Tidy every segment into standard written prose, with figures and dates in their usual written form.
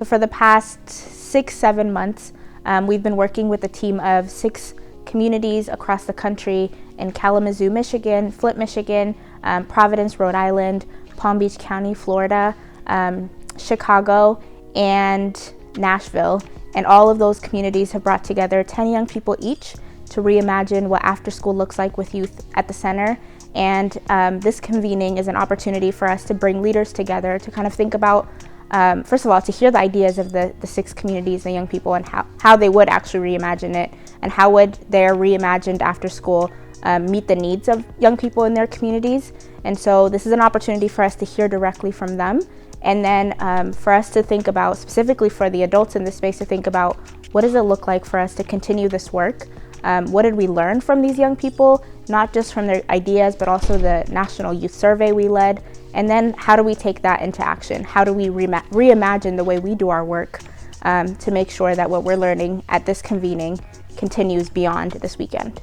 But for the past 6-7 months, we've been working with a team of 6 communities across the country in Kalamazoo, Michigan, Flint, Michigan, Providence, Rhode Island, Palm Beach County, Florida, Chicago, and Nashville. And all of those communities have brought together 10 young people each to reimagine what after school looks like with youth at the center. And this convening is an opportunity for us to bring leaders together to kind of think about, first of all, to hear the ideas of the 6 communities and young people and how they would actually reimagine it, and how would their reimagined after school meet the needs of young people in their communities. And so this is an opportunity for us to hear directly from them, and then for us to think about, specifically for the adults in this space, to think about what does it look like for us to continue this work. What did we learn from these young people, not just from their ideas, but also the National Youth Survey we led? And then how do we take that into action? How do we reimagine the way we do our work to make sure that what we're learning at this convening continues beyond this weekend?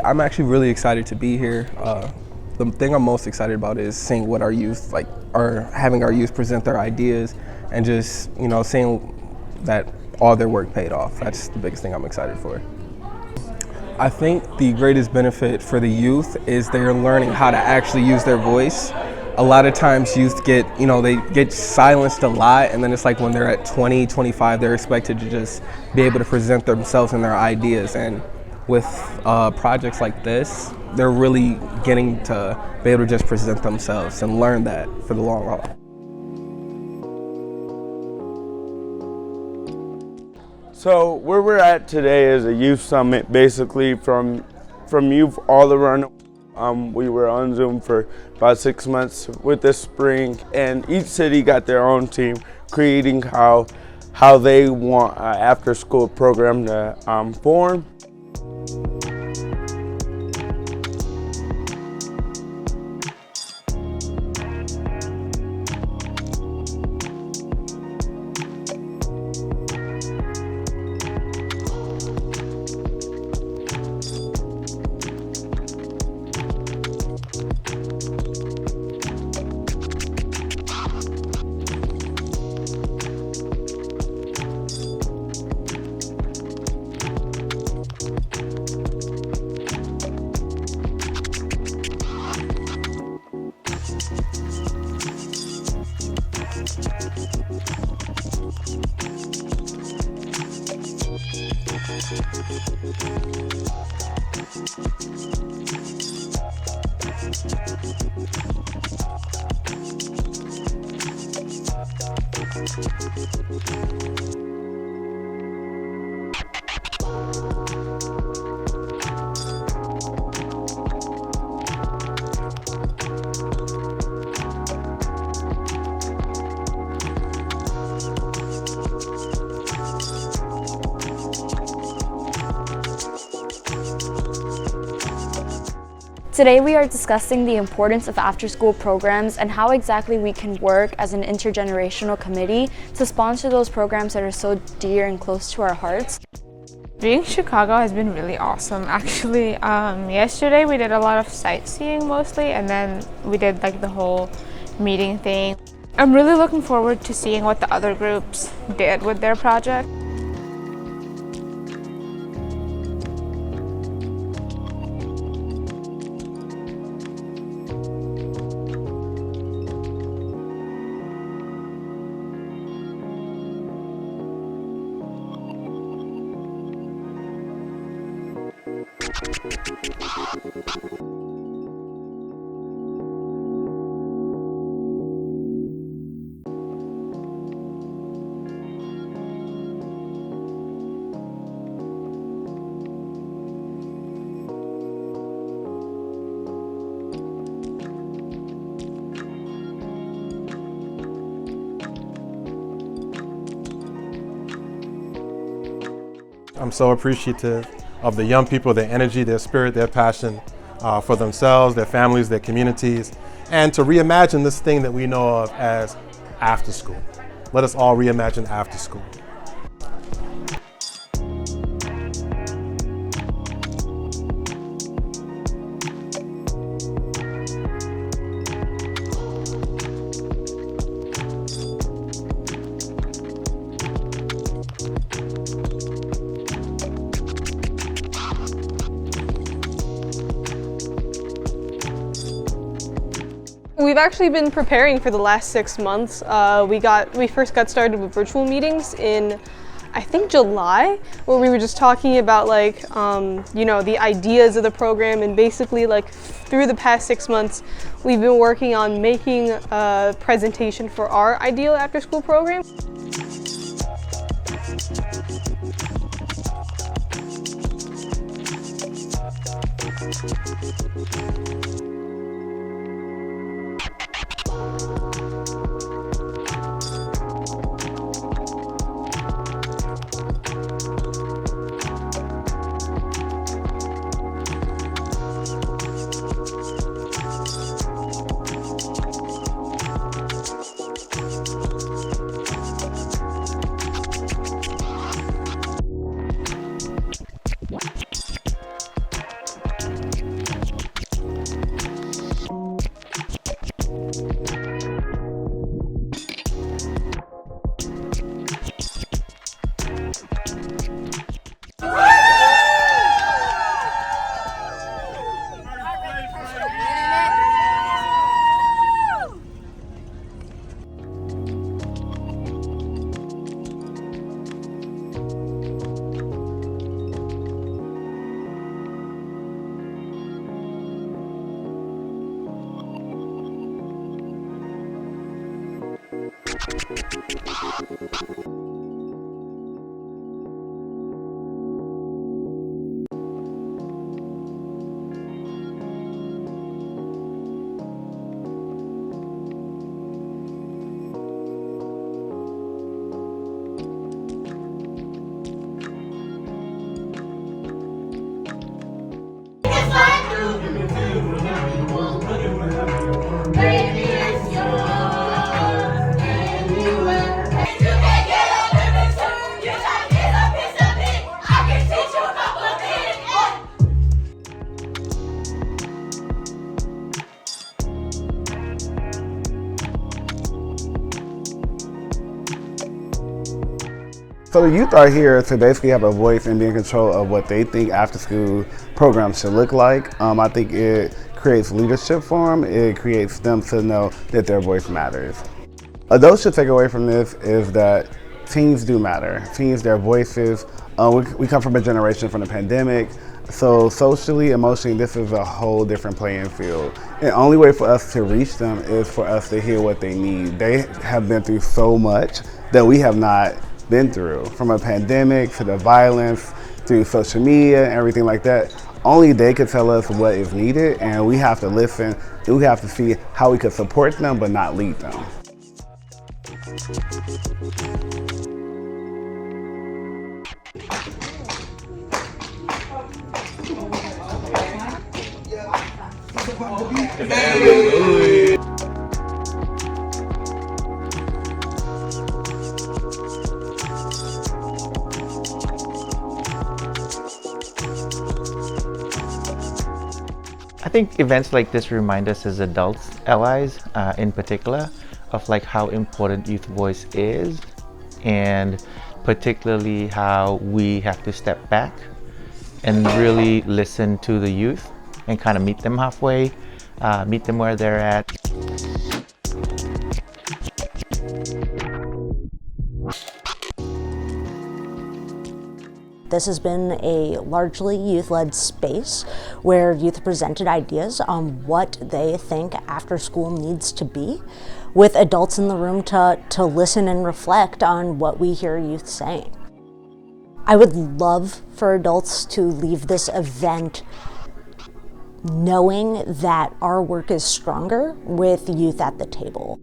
I'm actually really excited to be here. The thing I'm most excited about is seeing what our youth having our youth present their ideas, and just seeing that all their work paid off. That's the biggest thing I'm excited for. I think the greatest benefit for the youth is they're learning how to actually use their voice. A lot of times youth they get silenced a lot, and then it's like when they're at 20, 25, they're expected to just be able to present themselves and their ideas. And with projects like this, they're really getting to be able to just present themselves and learn that for the long haul. So where we're at today is a youth summit, basically from youth all around. We were on Zoom for about 6 months with this spring, and each city got their own team creating how they want an after school program to form. Today we are discussing the importance of after-school programs and how exactly we can work as an intergenerational committee to sponsor those programs that are so dear and close to our hearts. Being in Chicago has been really awesome. Actually, yesterday we did a lot of sightseeing mostly, and then we did like the whole meeting thing. I'm really looking forward to seeing what the other groups did with their project. I'm so appreciative of the young people, their energy, their spirit, their passion for themselves, their families, their communities, and to reimagine this thing that we know of as after school. Let us all reimagine after school. We've actually been preparing for the last 6 months. We first got started with virtual meetings in, I think, July, where we were just talking about the ideas of the program, and basically through the past 6 months, we've been working on making a presentation for our ideal after-school program. So the youth are here to basically have a voice and be in control of what they think after-school programs should look like. I think it creates leadership for them. It creates them to know that their voice matters. Adults should take away from this is that teens do matter. Teens, their voices. We come from a generation from the pandemic, so socially, emotionally, this is a whole different playing field. And the only way for us to reach them is for us to hear what they need. They have been through so much that we have not been through, from a pandemic to the violence, through social media and everything like that. Only they could tell us what is needed, and we have to listen, and we have to see how we could support them but not lead them. I think events like this remind us as adults, allies in particular, of how important youth voice is, and particularly how we have to step back and really listen to the youth and kind of meet them halfway, meet them where they're at. This has been a largely youth-led space where youth presented ideas on what they think after school needs to be, with adults in the room to listen and reflect on what we hear youth saying. I would love for adults to leave this event knowing that our work is stronger with youth at the table.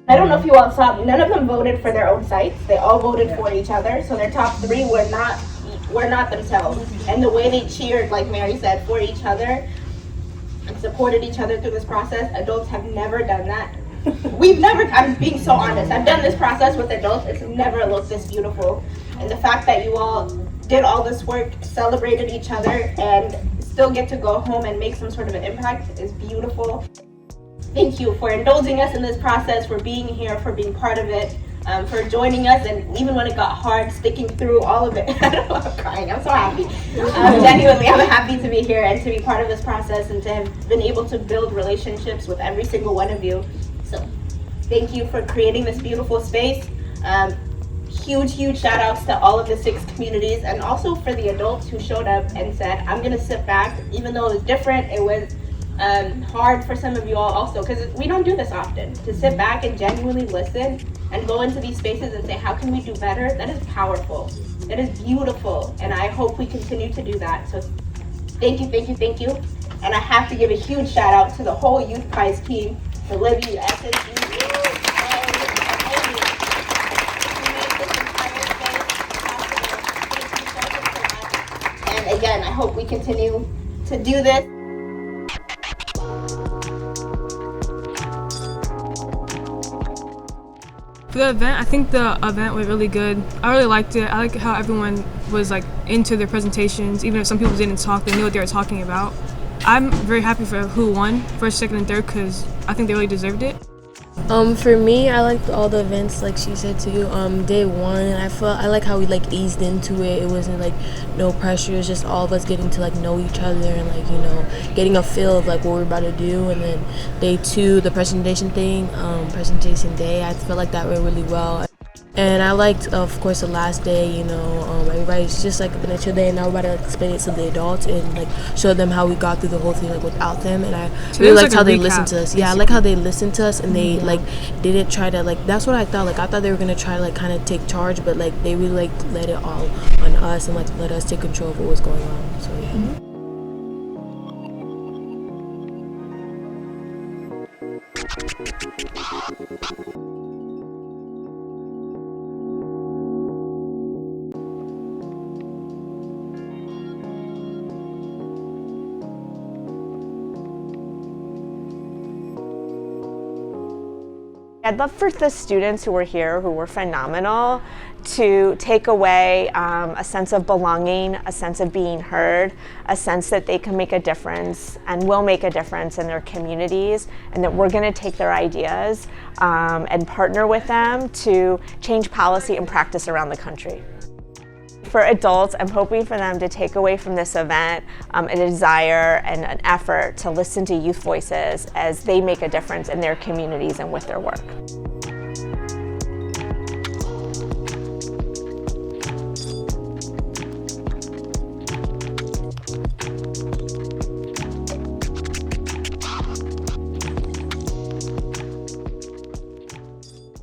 I don't know if you all saw, none of them voted for their own sites. They all voted for each other. So their top three were not themselves. And the way they cheered, like Mary said, for each other and supported each other through this process, adults have never done that. We've never, I'm being so honest, I've done this process with adults, it's never looked this beautiful. And the fact that you all did all this work, celebrated each other, and still get to go home and make some sort of an impact is beautiful. Thank you for indulging us in this process, for being here, for being part of it, for joining us, and even when it got hard, sticking through all of it. I don't know, I'm crying, I'm so happy. Genuinely, I'm happy to be here and to be part of this process and to have been able to build relationships with every single one of you. So thank you for creating this beautiful space. Huge shout outs to all of the 6 communities, and also for the adults who showed up and said, I'm gonna sit back, even though it was different, it was hard for some of you all also, because we don't do this often, to sit back and genuinely listen and go into these spaces and say, how can we do better? That is powerful, that is beautiful, and I hope we continue to do that. So thank you. And I have to give a huge shout out to the whole Youth Prize team, to Libby, attendees, and again, I hope we continue to do this. For the event, I think the event was really good. I really liked it. I like how everyone was like into their presentations. Even if some people didn't talk, they knew what they were talking about. I'm very happy for who won first, second, and third because I think they really deserved it. For me, I liked all the events, like she said too. Day one, I like how we like eased into it. It wasn't like no pressure. It was just all of us getting to like know each other and like, you know, getting a feel of like what we're about to do. And then day two, the presentation thing, presentation day, I felt like that went really well. And I liked, of course, the last day, you know, everybody's just like been a chill day, and now we're about to explain it to the adults and like show them how we got through the whole thing like without them. And I really liked how they listened to us. Yeah, I like how they listened to us and they like didn't try to like. That's what I thought. Like I thought they were gonna try to like kind of take charge, but like they really like let it all on us and like let us take control of what was going on. So yeah. I'd love for the students who were here, who were phenomenal, to take away a sense of belonging, a sense of being heard, a sense that they can make a difference and will make a difference in their communities, and that we're going to take their ideas and partner with them to change policy and practice around the country. For adults, I'm hoping for them to take away from this event a desire and an effort to listen to youth voices as they make a difference in their communities and with their work.